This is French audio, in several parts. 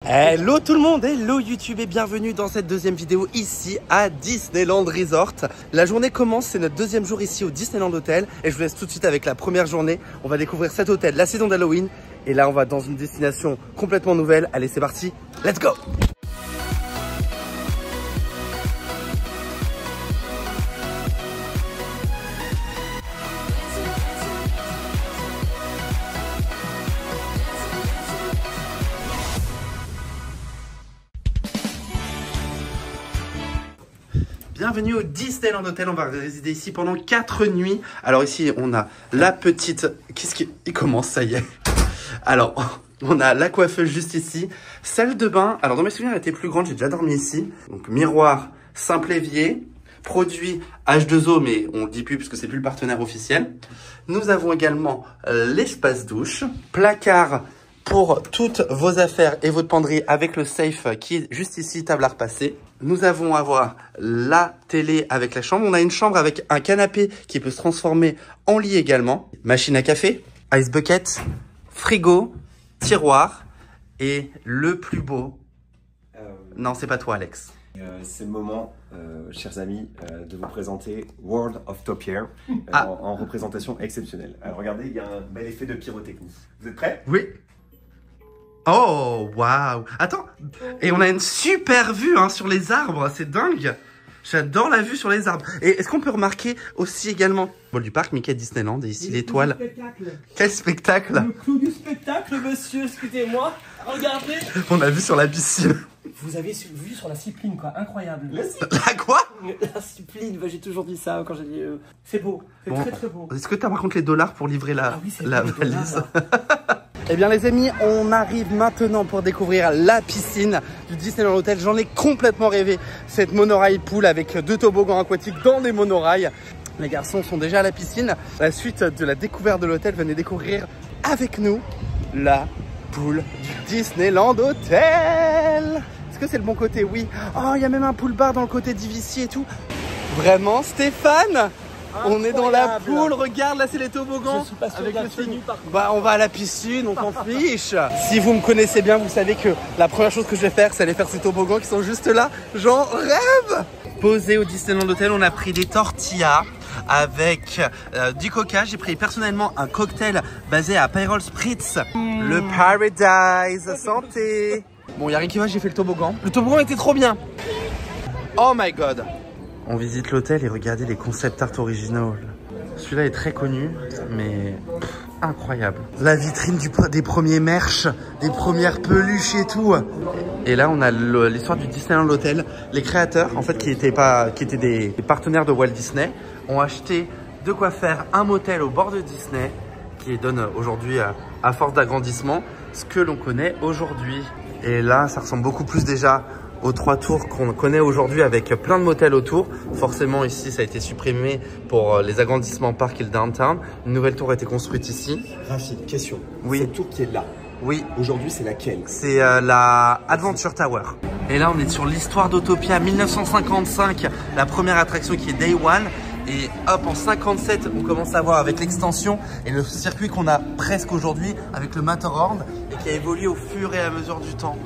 Hello tout le monde, hello YouTube et bienvenue dans cette deuxième vidéo ici à Disneyland Resort. La journée commence, c'est notre deuxième jour ici au Disneyland Hotel et je vous laisse tout de suite avec la première journée. On va découvrir cet hôtel, la saison d'Halloween et là on va dans une destination complètement nouvelle. Allez c'est parti, let's go! Bienvenue au Disneyland Hotel, on va résider ici pendant 4 nuits. Alors ici on a la petite... Qu'est-ce qui... Il commence, ça y est. Alors, on a la coiffeuse juste ici. Salle de bain, alors dans mes souvenirs elle était plus grande, j'ai déjà dormi ici. Donc miroir, simple évier, produit H2O mais on le dit plus parce que c'est plus le partenaire officiel. Nous avons également l'espace douche, placard pour toutes vos affaires et votre penderie avec le safe qui est juste ici, table à repasser. Nous allons avoir la télé avec la chambre. On a une chambre avec un canapé qui peut se transformer en lit également. Machine à café, ice bucket, frigo, tiroir et le plus beau. Non, c'est pas toi, Alex. C'est le moment, chers amis, de vous présenter World of Topiary en représentation exceptionnelle. Alors regardez, il y a un bel effet de pyrotechnie. Vous êtes prêts? Oui. Oh, waouh. Attends, et on a une super vue hein, sur les arbres, c'est dingue. J'adore la vue sur les arbres. Et est-ce qu'on peut remarquer aussi également le du parc Mickey Disneyland et ici l'étoile. Quel spectacle? Le clou du spectacle, monsieur, excusez-moi. Regardez. On a vu sur la piscine. Vous avez vu sur la cipline, quoi, incroyable. La quoi? La cipline, bah, j'ai toujours dit ça quand j'ai dit... C'est beau, c'est bon, très très beau. Est-ce que tu as par contre les dollars pour livrer la, oui, la valise? Eh bien les amis, on arrive maintenant pour découvrir la piscine du Disneyland Hotel. J'en ai complètement rêvé, cette monorail pool avec 2 toboggans aquatiques dans des monorails. Les garçons sont déjà à la piscine. La suite de la découverte de l'hôtel, venez découvrir avec nous la pool du Disneyland Hotel. Est-ce que c'est le bon côté? Oui. Oh, il y a même un pool bar dans le côté DVC et tout. Vraiment Stéphane? On est dans la poule, regarde là c'est les toboggans. Je suis pas sûr avec le film. Bah on va à la piscine, on s'en fiche. Si vous me connaissez bien, vous savez que la première chose que je vais faire, c'est aller faire ces toboggans qui sont juste là. J'en rêve. Posé au Disneyland Hotel, on a pris des tortillas avec du coca. J'ai pris personnellement un cocktail basé à Aperol Spritz. Le Paradise, santé. Bon, il y a rien qui va, j'ai fait le toboggan. Le toboggan était trop bien. Oh my god. On visite l'hôtel et regardez les concept art originaux. Celui-là est très connu, mais incroyable. La vitrine des premiers merch, des premières peluches et tout. Et là, on a l'histoire du Disneyland Hotel. Les créateurs, en fait, qui étaient des partenaires de Walt Disney, ont acheté de quoi faire un motel au bord de Disney, qui donne aujourd'hui, à force d'agrandissement, ce que l'on connaît aujourd'hui. Et là, ça ressemble beaucoup plus déjà aux 3 tours qu'on connaît aujourd'hui avec plein de motels autour. Forcément ici ça a été supprimé pour les agrandissements parc et le downtown. Une nouvelle tour a été construite ici. Rachid, question. Oui. Cette tour qui est là, oui. Aujourd'hui c'est laquelle? C'est la Adventure Tower. Et là on est sur l'histoire d'Autopia 1955, la première attraction qui est Day One. Et hop, en 57, on commence à voir avec l'extension et le circuit qu'on a presque aujourd'hui avec le Matterhorn et qui a évolué au fur et à mesure du temps.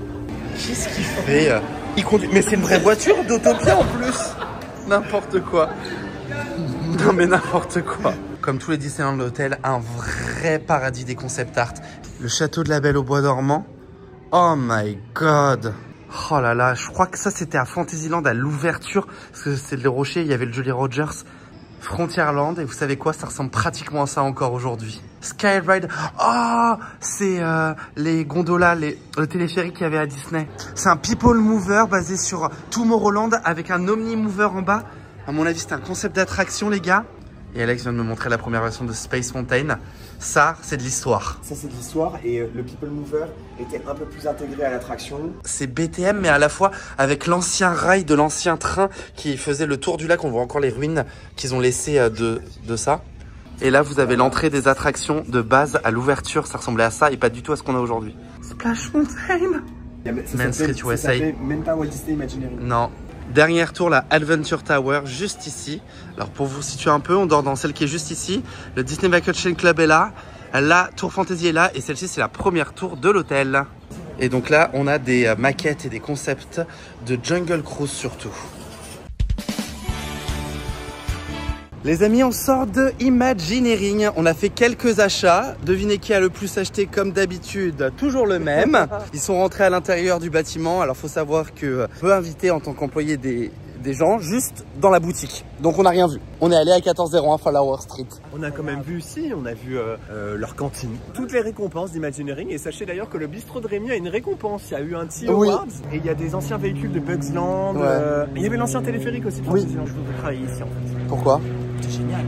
Qu'est-ce qu'il fait? Il conduit. Mais c'est une vraie voiture d'Autopia en plus. N'importe quoi. Non mais n'importe quoi. Comme tous les Disneyland de l'hôtel, un vrai paradis des concept art. Le château de la Belle au bois dormant. Oh my god. Oh là là, je crois que ça c'était à Fantasyland à l'ouverture. Parce que c'est le rocher, il y avait le Jolly Rogers. Frontierland, et vous savez quoi, ça ressemble pratiquement à ça encore aujourd'hui. Skyride, oh, c'est les gondolas, le téléphérique qu'il y avait à Disney. C'est un people mover basé sur Tomorrowland avec un omni mover en bas. À mon avis, c'est un concept d'attraction, les gars. Et Alex vient de me montrer la première version de Space Mountain. Ça, c'est de l'histoire. Ça, c'est de l'histoire et le People Mover était un peu plus intégré à l'attraction. C'est BTM, mais à la fois avec l'ancien rail de l'ancien train qui faisait le tour du lac. On voit encore les ruines qu'ils ont laissées de ça. Et là, vous avez l'entrée des attractions de base à l'ouverture. Ça ressemblait à ça et pas du tout à ce qu'on a aujourd'hui. Splash Mountain. Main Street USA. Même pas Walt Disney Imagineering. Non. Dernière tour, la Adventure Tower, juste ici. Alors pour vous situer un peu, on dort dans celle qui est juste ici. Le Disney Vacation Club est là. La tour Fantasy est là. Et celle-ci, c'est la première tour de l'hôtel. Et donc là, on a des maquettes et des concepts de Jungle Cruise surtout. Les amis, on sort de Imagineering. On a fait quelques achats. Devinez qui a le plus acheté comme d'habitude, toujours le même. Ils sont rentrés à l'intérieur du bâtiment. Alors, faut savoir que on peut inviter en tant qu'employé des gens juste dans la boutique. Donc, on n'a rien vu. On est allé à 1401 Flower Street. On a quand même vu ici, on a vu leur cantine. Toutes les récompenses d'Imagineering. Et sachez d'ailleurs que le bistrot de Rémi a une récompense. Il y a eu un T Awards. Et il y a des anciens véhicules de Bugs Land. Il y avait l'ancien téléphérique aussi. Oui. Je voudrais travailler ici en fait. Pourquoi? C'est génial.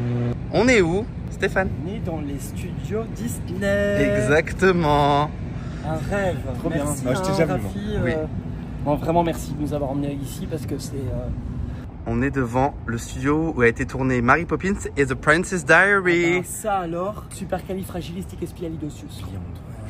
On est où, Stéphane? On est dans les studios Disney. Exactement. Un rêve. Trop bien. Merci, Moi, je t'ai déjà vu, Rafi, Oui. Bon, vraiment merci de nous avoir emmenés ici parce que c'est... On est devant le studio où a été tourné Mary Poppins et The Princess Diary. ça alors, supercalifragilisticexpialidocious.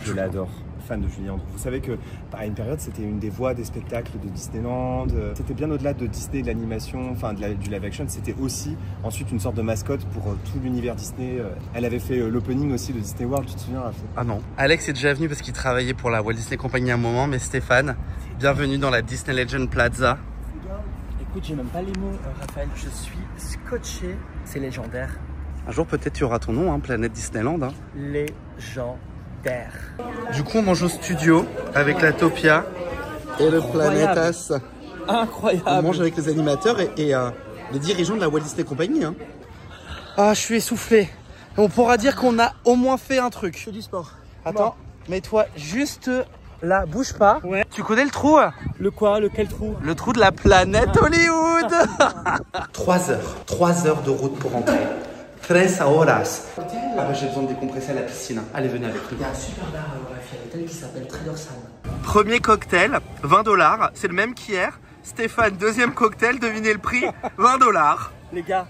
Je l'adore. Fan de Julien Andrew. Vous savez que, par une période, c'était une des voix des spectacles de Disneyland. C'était bien au-delà de Disney, de l'animation, enfin du live action. C'était aussi ensuite une sorte de mascotte pour tout l'univers Disney. Elle avait fait l'opening aussi de Disney World, tu te souviens? Ah non. Alex est déjà venu parce qu'il travaillait pour la Walt Disney Company à un moment, mais Stéphane, bienvenue dans la Disney Legend Plaza. Écoute, j'ai même pas les mots, Raphaël. Je suis scotché. C'est légendaire. Un jour peut-être tu auras ton nom, hein, Planète Disneyland. Hein. Légendaire. Du coup on mange au studio avec la Topia et le Planetas. Incroyable. On mange avec les animateurs et les dirigeants de la Walt Disney Company. Hein. Ah, je suis essoufflé. On pourra dire qu'on a au moins fait un truc. C'est du sport. Attends, mets-toi juste là, bouge pas. Ouais. Tu connais le trou? Le quoi? Lequel trou? Le trou de la planète Hollywood. 3 heures. 3 heures de route pour rentrer. 3 horas. Ah bah j'ai besoin de décompresser à la piscine. Allez, venez avec nous. Il y a un super bar à l'hôtel qui s'appelle Trader Sam. Premier cocktail, 20 $. C'est le même qu'hier. Stéphane, deuxième cocktail, devinez le prix, 20 $. Les gars,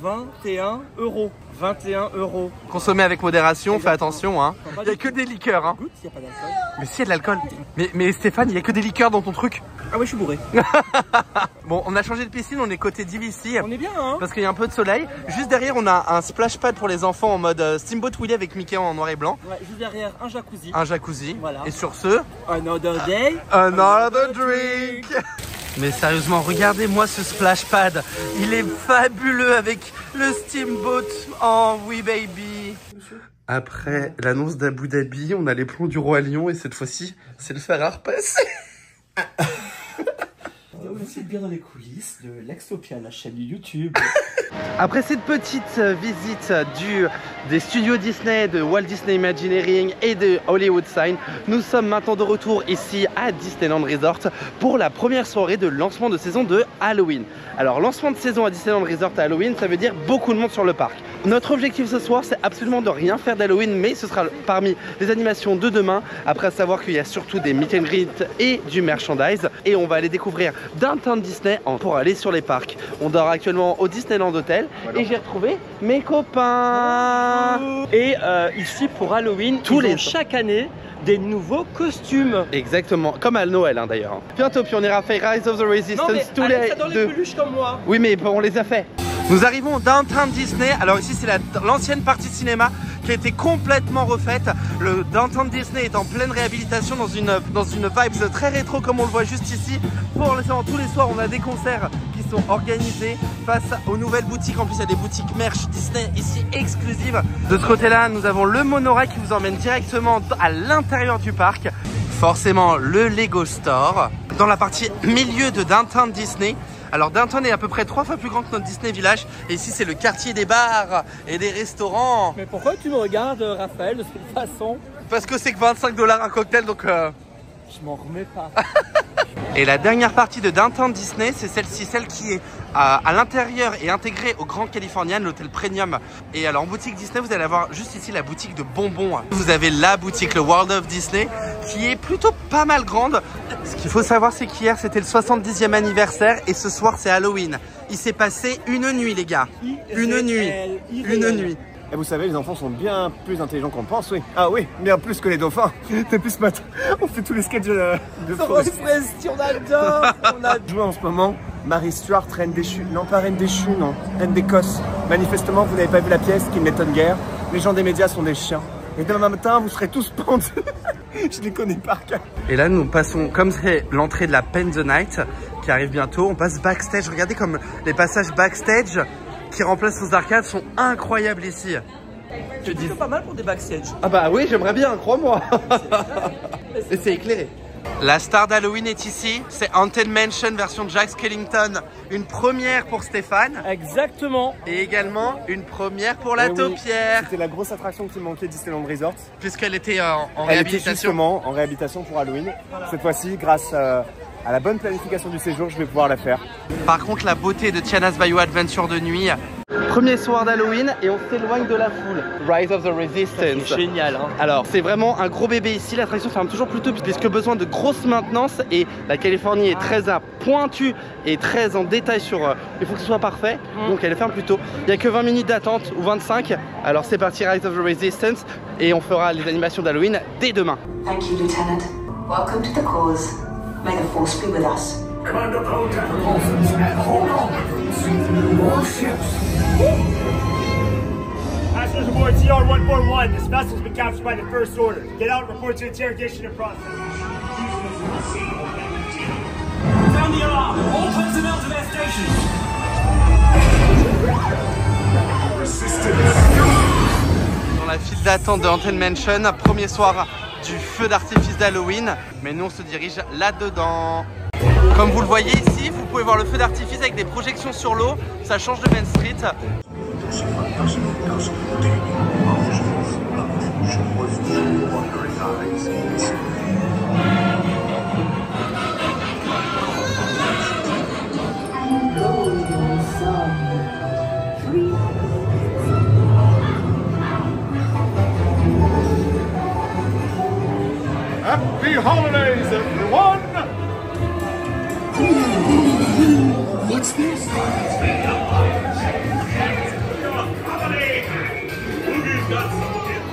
21 €. 21 €. Consommez avec modération, fais attention. Hein. Non, pas Il n'y a du que tout. des liqueurs. Hein. Goûte, il n'y a pas d'alcool. Mais si, il y a de l'alcool. Mais Stéphane, il n'y a que des liqueurs dans ton truc. Ah ouais, je suis bourré. Bon, on a changé de piscine, on est côté DVC. On est bien, hein? Parce qu'il y a un peu de soleil. Juste derrière, on a un splash pad pour les enfants en mode Steamboat Willie avec Mickey en noir et blanc. Ouais, juste derrière, un jacuzzi. Un jacuzzi. Voilà. Et sur ce, Another day. another drink. Mais sérieusement, regardez-moi ce splash pad. Il est fabuleux avec le Steamboat. Oh oui, baby. Après l'annonce d'Abu Dhabi, on a les plombs du Roi Lion et cette fois-ci, c'est le fer à repasser. Vous êtes bien dans les coulisses de Lextopia, la chaîne YouTube. Après cette petite visite des studios Disney, de Walt Disney Imagineering et de Hollywood Sign, nous sommes maintenant de retour ici à Disneyland Resort pour la première soirée de lancement de saison de Halloween. Alors lancement de saison à Disneyland Resort à Halloween, ça veut dire beaucoup de monde sur le parc. Notre objectif ce soir, c'est absolument de rien faire d'Halloween, mais ce sera parmi les animations de demain, après savoir qu'il y a surtout des meet and greet et du merchandise, et on va aller découvrir Downtown Disney pour aller sur les parcs. On dort actuellement au Disneyland Hotel, voilà. Et j'ai retrouvé mes copains. Et ici pour Halloween, chaque année des nouveaux costumes. Exactement, comme à Noël hein, d'ailleurs. Bientôt, puis on ira faire Rise of the Resistance tous les deux. Peluches comme moi. Oui, mais on les a fait. Nous arrivons au Downtown Disney. Alors ici, c'est l'ancienne partie de cinéma qui a été complètement refaite. Le Downtown Disney est en pleine réhabilitation dans une vibe très rétro comme on le voit juste ici. Pour tous les soirs, on a des concerts qui sont organisés face aux nouvelles boutiques. En plus, il y a des boutiques merch Disney ici exclusives. De ce côté-là, nous avons le monorail qui vous emmène directement à l'intérieur du parc. Forcément, le Lego Store. Dans la partie milieu de Downtown Disney. Alors Downtown est à peu près 3 fois plus grand que notre Disney Village. Et ici c'est le quartier des bars et des restaurants. Mais pourquoi tu me regardes Raphaël de cette façon? Parce que c'est que 25 $ un cocktail donc... Je m'en remets pas. Et la dernière partie de Downtown Disney, c'est celle-ci, celle qui est à l'intérieur et intégrée au Grand Californian, l'hôtel Premium. Et alors en boutique Disney, vous allez avoir juste ici la boutique de bonbons. Vous avez la boutique, le World of Disney, qui est plutôt pas mal grande. Ce qu'il faut savoir, c'est qu'hier, c'était le 70e anniversaire et ce soir, c'est Halloween. Il s'est passé une nuit, les gars. Une nuit. Une nuit. Et vous savez, les enfants sont bien plus intelligents qu'on pense, oui. Ah oui, bien plus que les dauphins. Depuis ce matin, on fait tous les sketchs de Frost. On adore. On a joué en ce moment Mary Stuart, reine déchue. Non, pas reine déchue, non. Reine d'Écosse. Manifestement, vous n'avez pas vu la pièce, qui ne m'étonne guère. Les gens des médias sont des chiens. Et demain matin, vous serez tous pendus. Je les connais par cœur. Et là, nous passons, comme c'est l'entrée de la Paint the Night qui arrive bientôt, on passe backstage. Regardez comme les passages backstage qui remplacent nos arcades sont incroyables ici. C'est plutôt pas mal pour des backstage. Ah bah oui, j'aimerais bien, crois-moi. Et c'est éclairé. La star d'Halloween est ici, c'est Haunted Mansion version Jack Skellington. Une première pour Stéphane. Exactement. Et également une première pour la taupière. C'était la grosse attraction qui manquait Disneyland Resort. Puisqu'elle était en Elle réhabilitation. était justement en réhabilitation pour Halloween. Voilà. Cette fois-ci, grâce à la bonne planification du séjour, je vais pouvoir la faire. Par contre, la beauté de Tiana's Bayou Adventure de nuit. Premier soir d'Halloween et on s'éloigne de la foule. Rise of the Resistance. C'est génial, hein. Alors, c'est vraiment un gros bébé ici. L'attraction ferme toujours plus tôt puisque besoin de grosse maintenance et la Californie est très pointue et très en détail sur. Il faut que ce soit parfait. Donc, elle ferme plus tôt. Il n'y a que 20 minutes d'attente ou 25. Alors, c'est parti, Rise of the Resistance et on fera les animations d'Halloween dès demain. Thank you, Lieutenant. Welcome to the cause. May the force be with us. Commander Poe to precautions and hold on. More ships. Passengers aboard TR-141. This vessel's been captured by the First Order. Get out and report to interrogation and process. Sound the alarm. All personnel to their stations. Dans la file d'attente de Haunted Mansion, premier soir du feu d'artifice d'Halloween. Mais nous, on se dirige là-dedans. Comme vous le voyez ici, vous pouvez voir le feu d'artifice avec des projections sur l'eau. Ça change de Main Street. Happy holidays, everyone! What's this?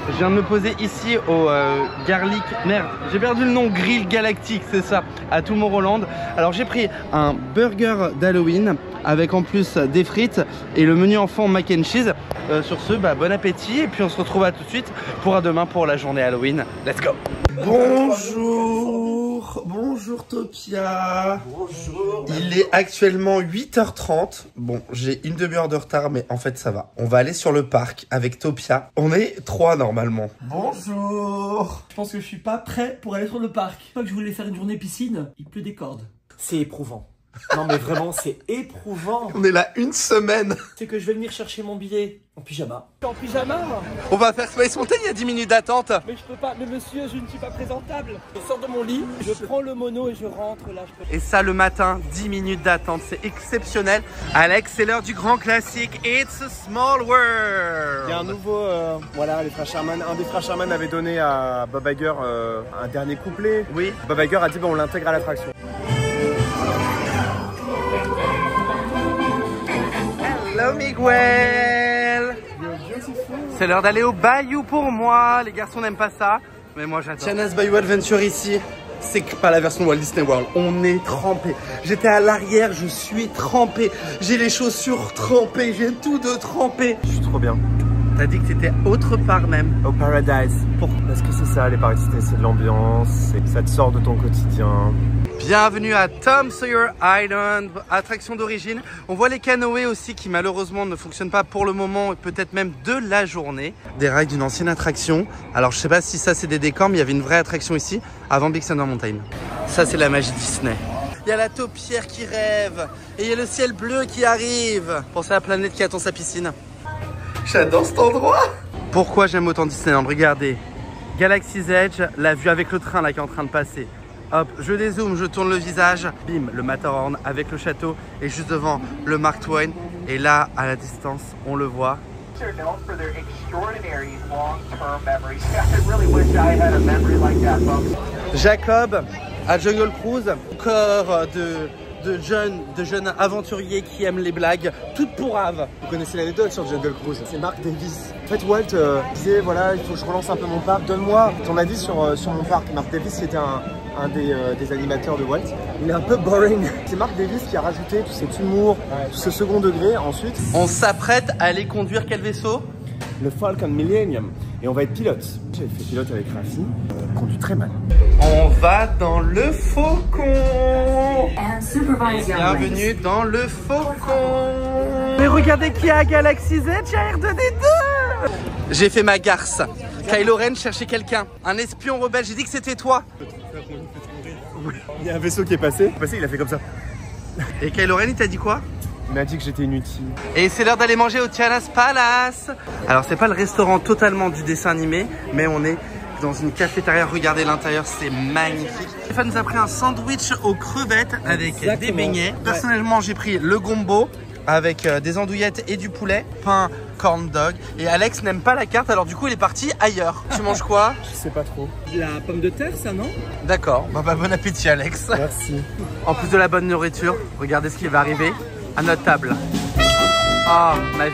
Je viens de me poser ici au Garlic, merde, j'ai perdu le nom, Grill Galactique, c'est ça, à Tomorrowland. Alors j'ai pris un burger d'Halloween avec en plus des frites et le menu enfant mac and cheese. Sur ce, bah, bon appétit et puis on se retrouve à tout de suite pour à demain pour la journée Halloween. Let's go. Bonjour, bonjour Topia. Bonjour. Il est actuellement 8h30. Bon, j'ai une demi-heure de retard, mais en fait ça va. On va aller sur le parc avec Topia. On est 3 normalement. Bonjour. Je pense que je suis pas prêt pour aller sur le parc. Une fois que je voulais faire une journée piscine, il pleut des cordes. C'est éprouvant. Non mais vraiment, c'est éprouvant. On est là une semaine. C'est que je vais venir chercher mon billet en pyjama. En pyjama moi. On va faire Space Mountain, il y a 10 minutes d'attente. Mais je peux pas, mais monsieur, je ne suis pas présentable. Je sors de mon lit, je prends le mono et je rentre là. Et ça le matin, 10 minutes d'attente, c'est exceptionnel. Alex, c'est l'heure du grand classique It's a Small World. Il y a un nouveau, voilà, les frères Sherman. Un des frères Sherman avait donné à Bob Iger un dernier couplet. Oui. Bob Iger a dit, bon, on l'intègre à l'attraction. Hello Miguel. C'est l'heure d'aller au bayou pour moi. Les garçons n'aiment pas ça, mais moi j'adore. Tiana's Bayou Adventure ici, c'est pas la version Walt Disney World. On est trempé. J'étais à l'arrière, je suis trempé. J'ai les chaussures trempées, j'ai tout de trempé. Je suis trop bien. T'as dit que t'étais autre part même. Au Paradise. Parce que c'est ça, les parcs Disney, c'est de l'ambiance, ça te sort de ton quotidien. Bienvenue à Tom Sawyer Island, attraction d'origine. On voit les canoës aussi qui malheureusement ne fonctionnent pas pour le moment, peut-être même de la journée. Des rails d'une ancienne attraction. Alors je sais pas si ça c'est des décors, mais il y avait une vraie attraction ici avant Big Thunder Mountain. Ça c'est la magie Disney. Il y a la taupière qui rêve et il y a le ciel bleu qui arrive. Pensez à la planète qui attend sa piscine. J'adore cet endroit. Pourquoi j'aime autant Disneyland? Regardez, Galaxy's Edge, la vue avec le train là qui est en train de passer. Hop, je dézoome, je tourne le visage. Bim, le Matterhorn avec le château et juste devant le Mark Twain. Et là, à la distance, on le voit. Jacob à Jungle Cruise, corps de jeunes aventuriers qui aiment les blagues, toutes pourraves. Vous connaissez l'anecdote sur Jungle Cruise, c'est Mark Davis. En fait, Walt disait, voilà, il faut que je relance un peu mon parc, donne-moi ton avis sur mon parc. Mark Davis, qui était un des animateurs de Walt, il est un peu boring. C'est Mark Davis qui a rajouté tout cet humour, tout ce second degré. Ensuite, on s'apprête à aller conduire quel vaisseau? le Falcon Millennium. Et on va être pilote. J'avais fait pilote avec Rafi, conduit très mal. On va dans le Faucon. And supervise young ladies. Bienvenue dans le Faucon. Mais regardez qui a Galaxy Z, j'ai R2D2. J'ai fait ma garce. Kylo Ren cherchait quelqu'un, un espion rebelle, j'ai dit que c'était toi. Il y a un vaisseau qui est passé, il a fait comme ça. Et Kylo Ren, il t'a dit quoi? Il m'a dit que j'étais inutile. Et c'est l'heure d'aller manger au Tiana's Palace. Alors c'est pas le restaurant totalement du dessin animé, mais on est dans une cafétéria. Regardez l'intérieur, c'est magnifique. Stéphane nous a pris un sandwich aux crevettes avec des beignets. Personnellement, j'ai pris le gombo avec des andouillettes et du poulet, pain, corn dog. Et Alex n'aime pas la carte, alors du coup il est parti ailleurs. Tu manges quoi? Je sais pas trop. La pomme de terre, ça, non? D'accord, bah, bon appétit Alex. Merci. En plus de la bonne nourriture, regardez ce qui va arriver à notre table. Ah, ma vie.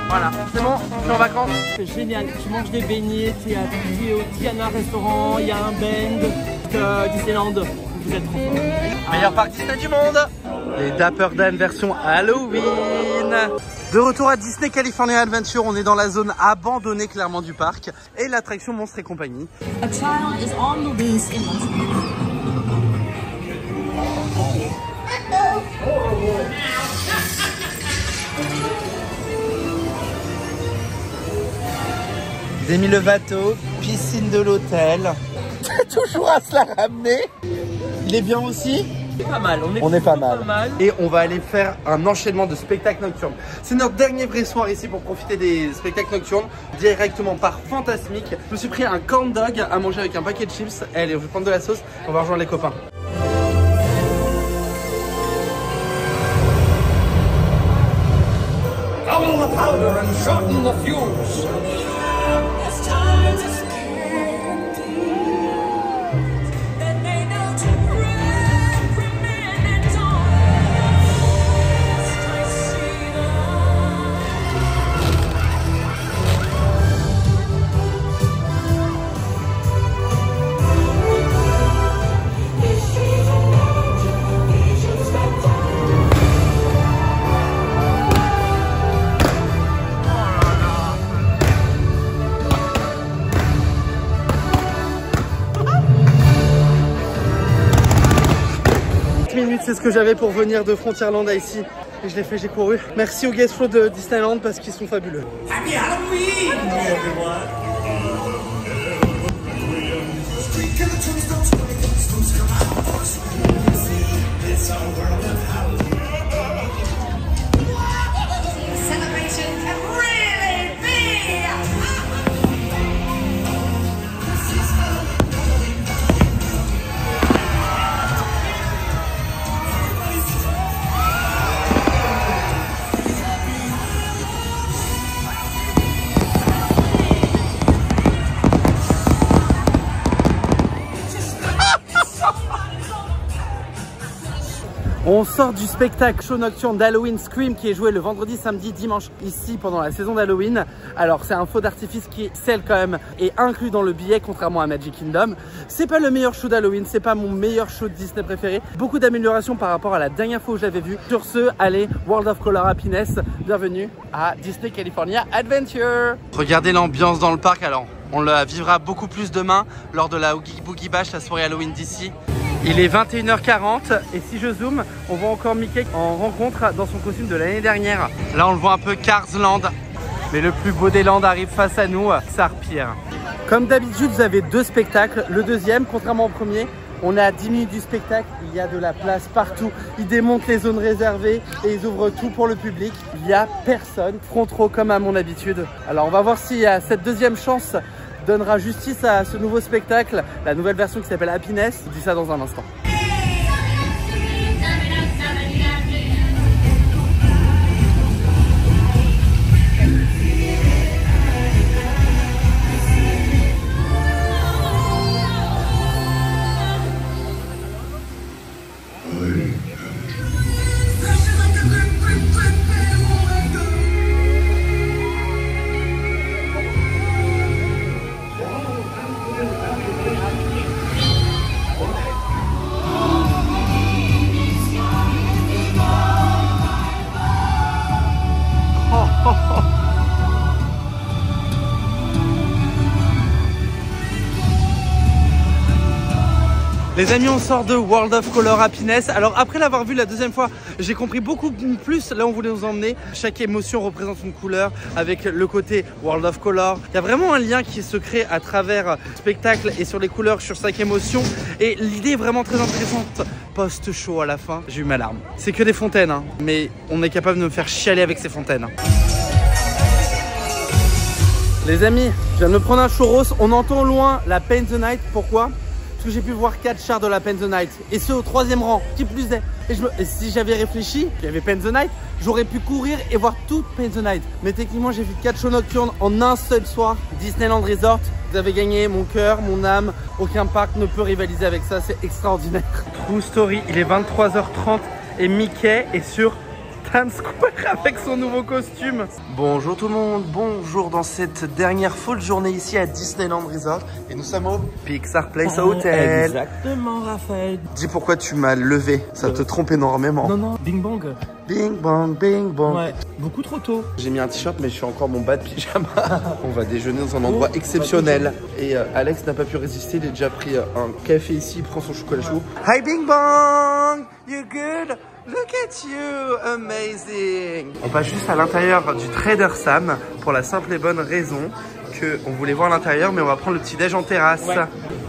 Voilà, c'est bon, je suis en vacances. C'est génial, tu manges des beignets, tu es au Tiana restaurant, il y a un band, Disneyland, vous êtes trop fort. Meilleur parc Disney du monde. Les Dapper Dan version Halloween. De retour à Disney California Adventure, on est dans la zone abandonnée clairement du parc et l'attraction Monstres et compagnie. A child is on the loose in Demi Lovato, piscine de l'hôtel. Toujours à se la ramener. Il est bien aussi. Pas mal, On est pas mal. Et on va aller faire un enchaînement de spectacles nocturnes. C'est notre dernier vrai soir ici pour profiter des spectacles nocturnes directement par Fantasmic. Je me suis pris un corn dog à manger avec un paquet de chips. Allez, je vais prendre de la sauce. On va rejoindre les copains. Double the powder and shorten the fuse. C'est ce que j'avais pour venir de Frontierland à ici et je l'ai fait, j'ai couru. Merci aux guest shows de Disneyland parce qu'ils sont fabuleux. Happy Halloween, everyone. celebration can really be. On sort du spectacle show nocturne d'Halloween Scream qui est joué le vendredi, samedi, dimanche ici pendant la saison d'Halloween. Alors c'est un feu d'artifice qui celle quand même est inclus dans le billet contrairement à Magic Kingdom. C'est pas le meilleur show d'Halloween, c'est pas mon meilleur show de Disney préféré. Beaucoup d'améliorations par rapport à la dernière fois où je l'avais vu. Sur ce, allez, World of Color Happiness, bienvenue à Disney California Adventure. Regardez l'ambiance dans le parc, alors on la vivra beaucoup plus demain lors de la Oogie Boogie Bash, la soirée Halloween d'ici. Il est 21h40 et si je zoome, on voit encore Mickey en rencontre dans son costume de l'année dernière. Là on le voit un peu Cars Land, mais le plus beau des lands arrive face à nous, Sarpir. Comme d'habitude, vous avez deux spectacles. Le deuxième, contrairement au premier, on est à 10 minutes du spectacle, il y a de la place partout. Ils démontent les zones réservées et ils ouvrent tout pour le public. Il n'y a personne, front row comme à mon habitude. Alors on va voir si cette deuxième chance donnera justice à ce nouveau spectacle, la nouvelle version qui s'appelle Happiness. Je dis ça dans un instant. Les amis, on sort de World of Color Happiness. Alors après l'avoir vu la deuxième fois, j'ai compris beaucoup plus là où on voulait nous emmener. Chaque émotion représente une couleur avec le côté World of Color. Il y a vraiment un lien qui se crée à travers le spectacle et sur les couleurs sur chaque émotion. Et l'idée est vraiment très intéressante. Post-show à la fin, j'ai eu ma larme. C'est que des fontaines, hein, mais on est capable de me faire chialer avec ces fontaines. Les amis, je viens de me prendre un churros. On entend au loin la Paint the Night. Pourquoi ? Parce que j'ai pu voir 4 chars de la Paint the Night. Et ceux au 3e rang, qui plus est. Et si j'avais réfléchi, qu'il y avait Paint the Night, j'aurais pu courir et voir toute Paint the Night. Mais techniquement, j'ai vu 4 shows nocturnes en un seul soir. Disneyland Resort, vous avez gagné mon cœur, mon âme. Aucun parc ne peut rivaliser avec ça, c'est extraordinaire. True Story, il est 23h30 et Mickey est sur Times Square avec son nouveau costume. Bonjour tout le monde, bonjour dans cette dernière folle journée ici à Disneyland Resort. Et nous sommes au Pixar Place Hotel. Exactement, Raphaël. Dis pourquoi tu m'as levé, ça te trompe énormément. Non, bing bang. Bing bang, bing bang. Ouais, beaucoup trop tôt. J'ai mis un t-shirt mais je suis encore mon bas de pyjama. On va déjeuner dans un endroit exceptionnel. Et Alex n'a pas pu résister, il a déjà pris un café ici, il prend son chocolat chaud. Hi Bing bang, you good? Look at you, amazing. On passe juste à l'intérieur du Trader Sam pour la simple et bonne raison qu'on voulait voir l'intérieur, mais on va prendre le petit déj en terrasse. Ouais.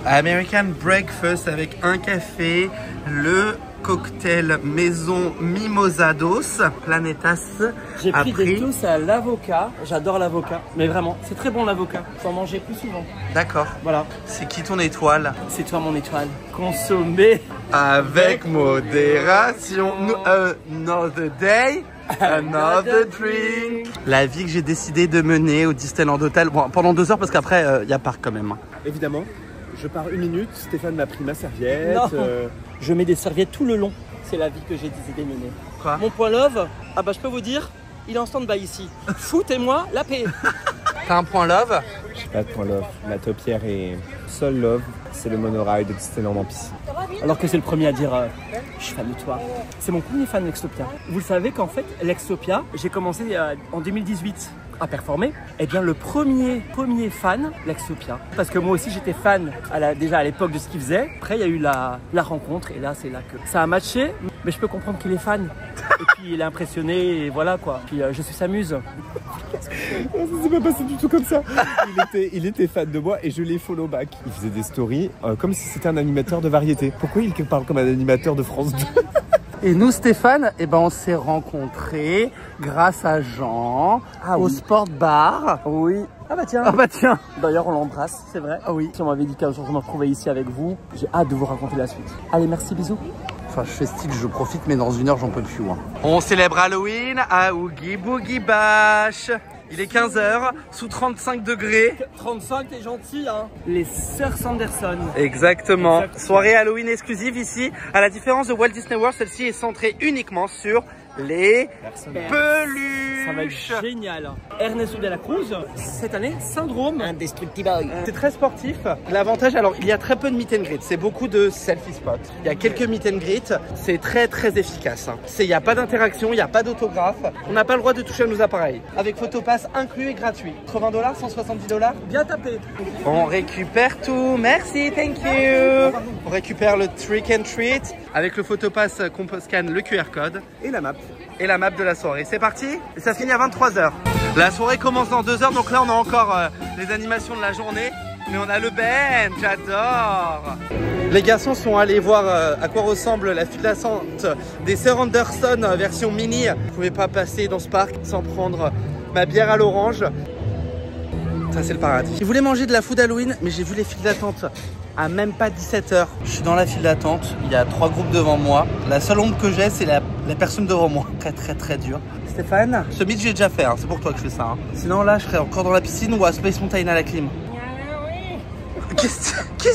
American breakfast avec un café, le cocktail maison Mimosados, Planetas. J'ai pris des toasts à l'avocat, j'adore l'avocat, mais vraiment, c'est très bon l'avocat, faut en manger plus souvent. D'accord. Voilà. C'est qui ton étoile? C'est toi mon étoile. Consommer avec modération. Another day, another drink. La vie que j'ai décidé de mener au Disneyland Hotel, bon, pendant 2 heures parce qu'après il y a parc quand même. Évidemment, je pars 1 minute, Stéphane m'a pris ma serviette. Non. Je mets des serviettes tout le long, c'est la vie que j'ai décidé de mener. Quoi? Mon point love, ah bah je peux vous dire, il est en stand-by ici. Foutez-moi la paix. T'as un point love? J'ai pas de point love, ma topière est seul love, c'est le monorail de Disneyland en piscine. Alors que c'est le premier à dire je suis fan de toi. C'est mon premier fan Lextopia. Vous le savez qu'en fait Lextopia, j'ai commencé en 2018 à performer. Et bien le premier fan Lextopia. Parce que moi aussi j'étais fan déjà à l'époque de ce qu'il faisait. Après il y a eu la rencontre et là c'est là que ça a matché. Mais je peux comprendre qu'il est fan. Et puis il est impressionné et voilà quoi. Puis je suis s'amuse. Ça s'est pas passé du tout comme ça. Il était fan de moi et je l'ai follow back. Il faisait des stories comme si c'était un animateur de variété. Pourquoi il parle comme un animateur de France 2? Et nous, Stéphane, eh ben, on s'est rencontrés grâce à Jean au Sport Bar. Oui. Ah bah tiens. Ah bah tiens. D'ailleurs, on l'embrasse, c'est vrai. Ah oui. Si on m'avait dit qu'un jour je me retrouvais ici avec vous, j'ai hâte de vous raconter la suite. Allez, merci, bisous. Enfin, je fais style, je profite, mais dans 1 heure, j'en peux plus. Hein. On célèbre Halloween à Oogie Boogie Bash. Il est 15 h, sous 35 degrés. 35, t'es gentil, hein. Les sœurs Sanderson. Exactement. Soirée Halloween exclusive ici. À la différence de Walt Disney World, celle-ci est centrée uniquement sur les peluches. Ça va être génial. Ernesto de la Cruz, cette année, syndrome indestructible. C'est très sportif. L'avantage, alors il y a très peu de meet and greet, c'est beaucoup de selfie spots. Il y a quelques meet and greet, c'est très efficace. Il n'y a pas d'interaction, il n'y a pas d'autographe. On n'a pas le droit de toucher à nos appareils. Avec Photopass inclus et gratuit. 80 $, 170 $. Bien tapé. On récupère tout. Merci, thank you. On récupère le trick and treat avec le Photopass qu'on scanne le QR code Et la map. et la map de la soirée. C'est parti et ça finit à 23 h. La soirée commence dans 2 heures, donc là on a encore les animations de la journée, mais on a le band, j'adore. Les garçons sont allés voir à quoi ressemble la file d'attente des Sœurs Anderson version mini. Je ne pouvais pas passer dans ce parc sans prendre ma bière à l'orange. Ça c'est le paradis. Je voulais manger de la food Halloween, mais j'ai vu les files d'attente à même pas 17 h. Je suis dans la file d'attente, il y a 3 groupes devant moi. La seule ombre que j'ai, c'est la personne devant moi. Très dur. Stéphane, ce mythe j'ai déjà fait, hein. C'est pour toi que je fais ça. Hein. Sinon là, je serais encore dans la piscine ou à Space Mountain à la clim. Qu'est-ce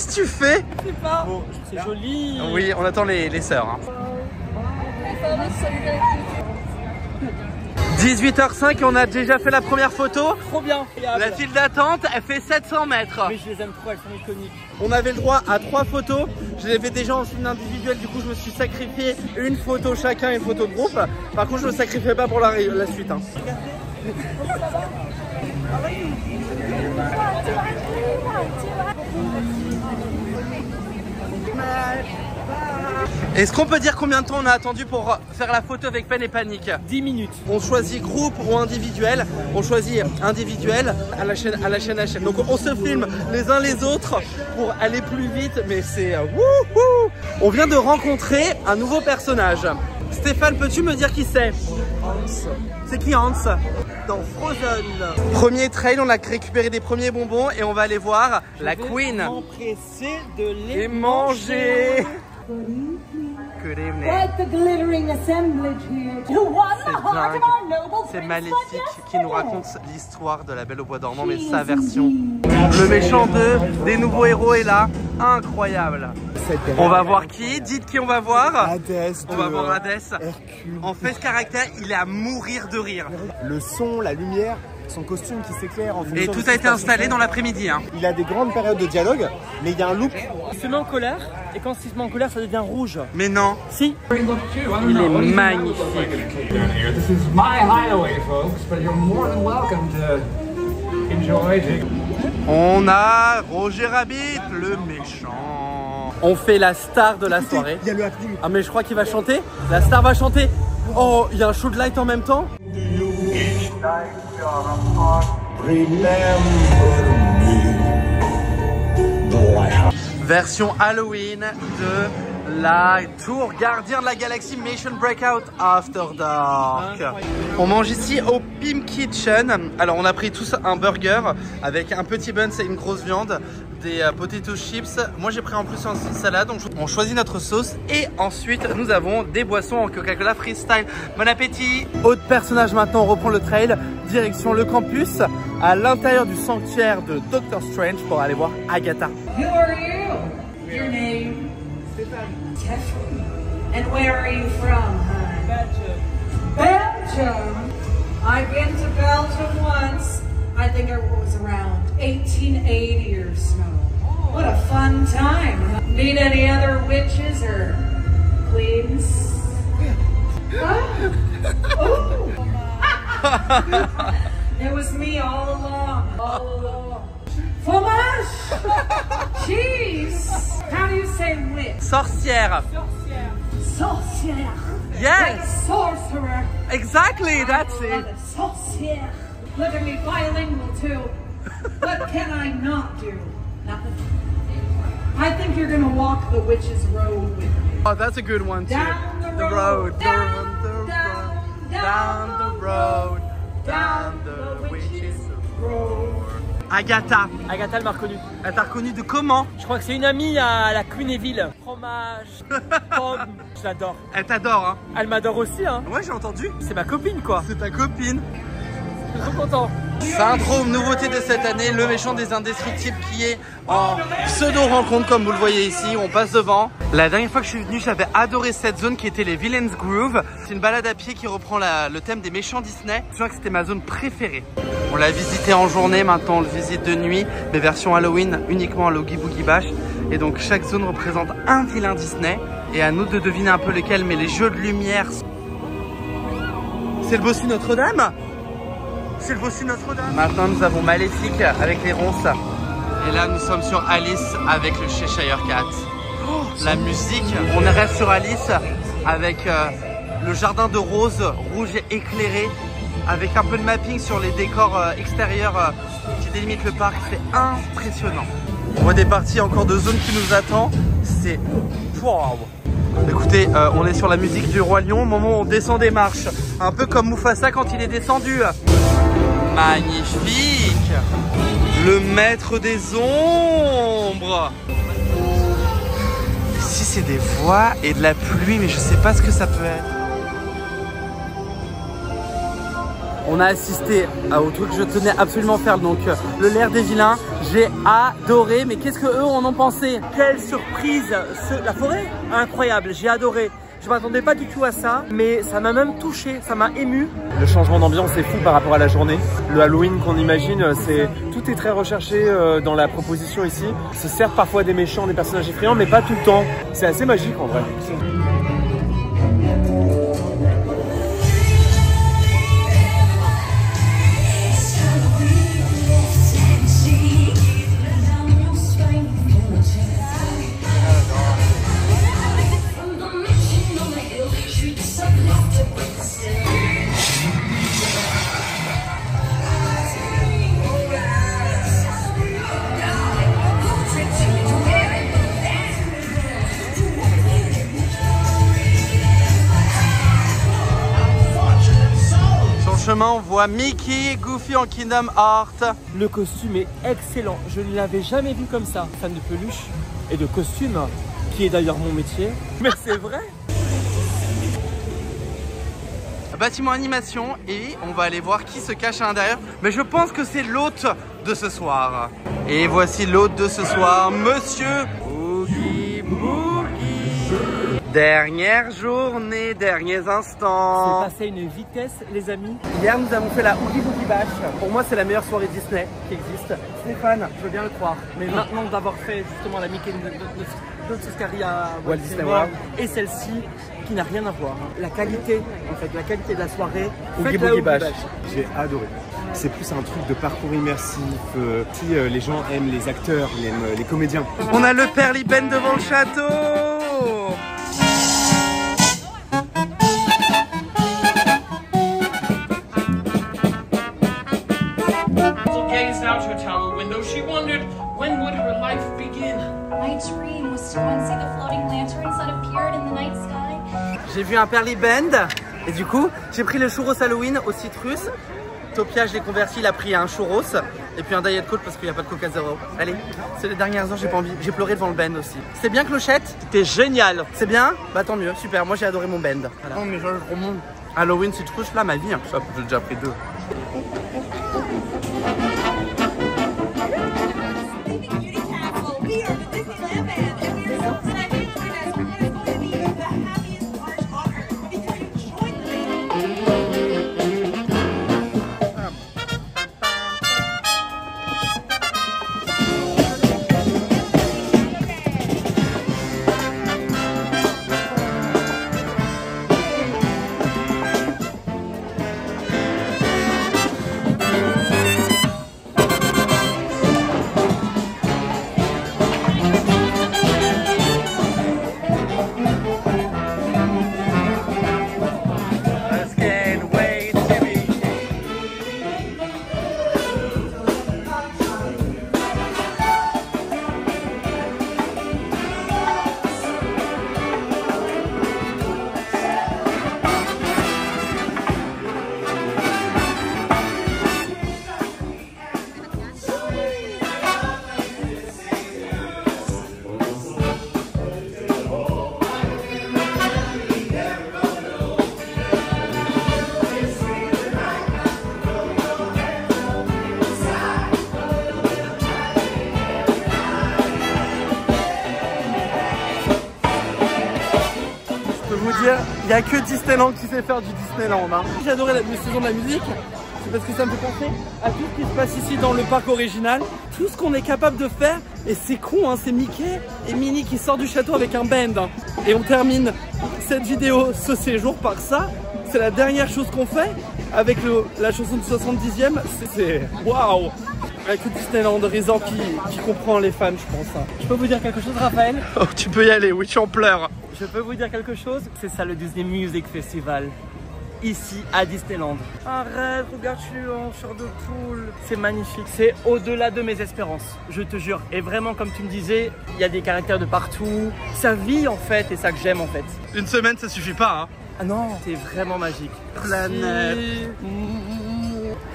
que tu fais? Je sais pas. Bon, c'est joli. Oui, on attend les sœurs. Hein. 18h05 et on a déjà fait la première photo. Trop bien. La file d'attente, elle fait 700 mètres. Mais je les aime trop, elles sont iconiques. On avait le droit à 3 photos. Je les ai fait déjà en film individuel, du coup je me suis sacrifié une photo chacun et une photo de groupe. Par contre je ne me sacrifie pas pour la suite. Hein. Est-ce qu'on peut dire combien de temps on a attendu pour faire la photo avec Peine et Panique? 10 minutes. On choisit groupe ou individuel. On choisit individuel à la chaîne. Donc on se filme les uns les autres pour aller plus vite. Mais c'est wouhou. On vient de rencontrer un nouveau personnage. Stéphane, peux-tu me dire qui c'est? Hans. C'est qui Hans? Dans Frozen. Premier trail, on a récupéré des premiers bonbons et on va aller voir la Queen. Empressé de Les manger. Good evening. Quite the glittering assemblage here to won the heart of our noble C'est prince Maléfique Majesty. qui nous raconte l'histoire de la Belle au Bois dormant, mais sa version. Le méchant des nouveaux héros est là, incroyable. On va voir qui? Dites qui on va voir. Hadès. On va voir Hadès. Hercule. En fait, ce caractère, il est à mourir de rire. Le son, la lumière, son costume qui s'éclaire en fonction Et de tout ce a qui été se passe installé sur dans scène. l'après-midi. Hein. Il a des grandes périodes de dialogue, mais il y a un look. Il se met en colère et quand il se met en colère, ça devient rouge. Mais non. Si. Il est magnifique. This is my hideaway, folks, but you're more than welcome to enjoy. On a Roger Rabbit, le méchant. On fait la star de la soirée. Il y a le happening. Ah mais je crois qu'il va chanter. La star va chanter. Oh, il y a un show de light en même temps. Version Halloween de la tour gardien de la galaxie Mission Breakout After Dark. On mange ici au Pim Kitchen. Alors on a pris tous un burger avec un petit bun, c'est une grosse viande, des potato chips. Moi j'ai pris en plus une salade. On choisit notre sauce et ensuite nous avons des boissons en Coca-Cola Freestyle. Bon appétit. Autre personnage maintenant, on reprend le trail direction le campus à l'intérieur du sanctuaire de Doctor Strange pour aller voir Agatha. Who are you? Your name? Tiffany. And where are you from, honey? Belgium. I've been to Belgium once. I think it was around 1880 or so. What a fun time. Meet any other witches or queens? Huh? Oh. It was me all along. All along. Fromage! Cheese! How do you say witch? Sorcière. Sorcière. Like a Yes. sorcerer. Exactly, that's it. Sorcière. Look at me, bilingual too. What can I not do? Nothing. I think you're gonna walk the witch's road with me. Oh, that's a good one too. Down the The road. road. Down, the road. down, Down the road. Down the witch's road. Agatha, Agatha, elle m'a reconnu. elle t'a reconnu de comment? Je crois que c'est une amie à la Queen Eville. Fromage, pomme, je l'adore. Elle t'adore, hein? Elle m'adore aussi, hein. Ouais, j'ai entendu. C'est ma copine, quoi. C'est ta copine. Je suis trop content. Syndrome, nouveauté de cette année, le méchant des indestructibles qui est en pseudo-rencontre comme vous le voyez ici, on passe devant. La dernière fois que je suis venu, j'avais adoré cette zone qui était les Villains Groove. C'est une balade à pied qui reprend le thème des méchants Disney. Je crois que c'était ma zone préférée. On l'a visité en journée, maintenant on le visite de nuit, mais version Halloween uniquement à l'Oogie Boogie Bash. Et donc chaque zone représente un vilain Disney. Et à nous de deviner un peu lequel, mais les jeux de lumière... C'est le bossu Notre-Dame? C'est le bossu Notre-Dame. Maintenant nous avons Maléfique avec les ronces. Et là nous sommes sur Alice avec le Cheshire Cat. Oh, la musique, on reste sur Alice avec le jardin de roses rouge et éclairé, avec un peu de mapping sur les décors extérieurs qui délimitent le parc. C'est impressionnant. On voit des parties encore de zones qui nous attendent. C'est wow. Écoutez, on est sur la musique du Roi Lion au moment où on descend des marches. Un peu comme Mufasa quand il est descendu. Magnifique. Le maître des ombres. Ici c'est des voix et de la pluie, mais je sais pas ce que ça peut être. On a assisté au truc que je tenais absolument à faire, donc le Lair des vilains. J'ai adoré, mais qu'est-ce que eux en ont pensé? Quelle surprise, la forêt, incroyable, j'ai adoré. Je m'attendais pas du tout à ça, mais ça m'a même touché, ça m'a ému. Le changement d'ambiance est fou par rapport à la journée. Le Halloween qu'on imagine, tout est très recherché dans la proposition ici. Se sert parfois des méchants, des personnages effrayants, mais pas tout le temps. C'est assez magique en vrai. chemin, on voit Mickey et Goofy en Kingdom Hearts. Le costume est excellent. Je ne l'avais jamais vu comme ça. Fan de peluche et de costume, qui est d'ailleurs mon métier. Mais c'est vrai. Bâtiment animation et on va aller voir qui se cache à l'intérieur. Mais je pense que c'est l'hôte de ce soir. Et voici l'hôte de ce soir, Monsieur Oogie Boogie. Dernière journée, derniers instants. C'est passé à une vitesse, les amis. Hier, nous avons fait la Oogie Boogie Bash. Pour moi, c'est la meilleure soirée Disney qui existe. Stéphane, Je veux bien le croire. Mais maintenant d'avoir fait justement la Mickey de Toscari à Walt Disney World et celle-ci qui n'a rien à voir. La qualité, en fait, la qualité de la soirée. Oogie Faites la Boogie Bash. J'ai adoré. C'est plus un truc de parcours immersif. Si les gens aiment les acteurs, ils aiment les comédiens. On a le Perliben devant le château. Gazed out her tower window, she wondered when would her life begin. My dream was to go and see the floating lanterns that appeared in the night sky. J'ai vu un Perliben et du coup, j'ai pris le churros Halloween au citrus. Topia, je l'ai converti, il a pris un churros et puis un Diet Coke parce qu'il n'y a pas de Coca Zéro. Allez, c'est les dernières heures, j'ai pas envie. J'ai pleuré devant le bend aussi. C'est bien, Clochette? C'était génial. C'est bien? Bah tant mieux, super. Moi j'ai adoré mon bend. Voilà. Non mais je remonte. Halloween citrus, là ma vie. Hein. Ça, j'ai déjà pris 2. Il n'y a que Disneyland qui sait faire du Disneyland. Hein. J'ai adoré la saison de la musique. C'est parce que ça me fait penser à tout ce qui se passe ici dans le parc original. Tout ce qu'on est capable de faire. Et c'est con, hein, c'est Mickey et Minnie qui sortent du château avec un band. Hein. Et on termine cette vidéo, ce séjour par ça. C'est la dernière chose qu'on fait avec la chanson du 70e. C'est waouh! Avec le Disneyland Resort qui comprend les fans, je pense. Hein. Je peux vous dire quelque chose, Raphaël? Oh, tu peux y aller, oui, tu en pleures. Je peux vous dire quelque chose? C'est ça le Disney Music Festival. Ici à Disneyland. Arrête, regarde, je suis en chair de poule. C'est magnifique. C'est au-delà de mes espérances, je te jure. Et vraiment, comme tu me disais, il y a des caractères de partout. Ça vit en fait, et ça que j'aime en fait. Une semaine, ça suffit pas, hein. Ah non, c'est vraiment magique. Planète.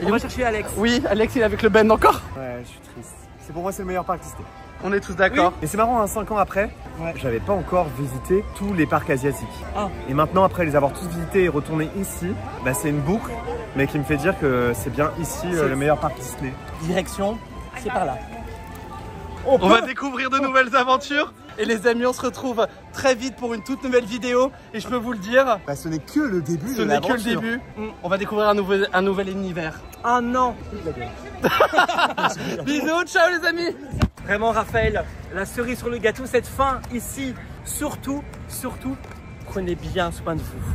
On va chercher Alex. Oui, Alex, il est avec le band encore. Ouais, je suis triste. C'est pour moi, c'est le meilleur parc Disney. On est tous d'accord. Oui. Et c'est marrant, hein, 5 ans après, j'avais pas encore visité tous les parcs asiatiques. Ah. Et maintenant, après les avoir tous visités et retournés ici, bah, c'est une boucle, mais qui me fait dire que c'est bien ici le meilleur parc Disney. Direction, c'est par là. On va découvrir de nouvelles aventures. Et les amis, on se retrouve très vite pour une toute nouvelle vidéo. Et je peux vous le dire, bah, ce n'est que le début. Ce n'est que le début. On va découvrir un nouvel univers. Ah non. Bisous, ciao les amis. Vraiment, Raphaël, la cerise sur le gâteau, cette fin ici, surtout, prenez bien soin de vous.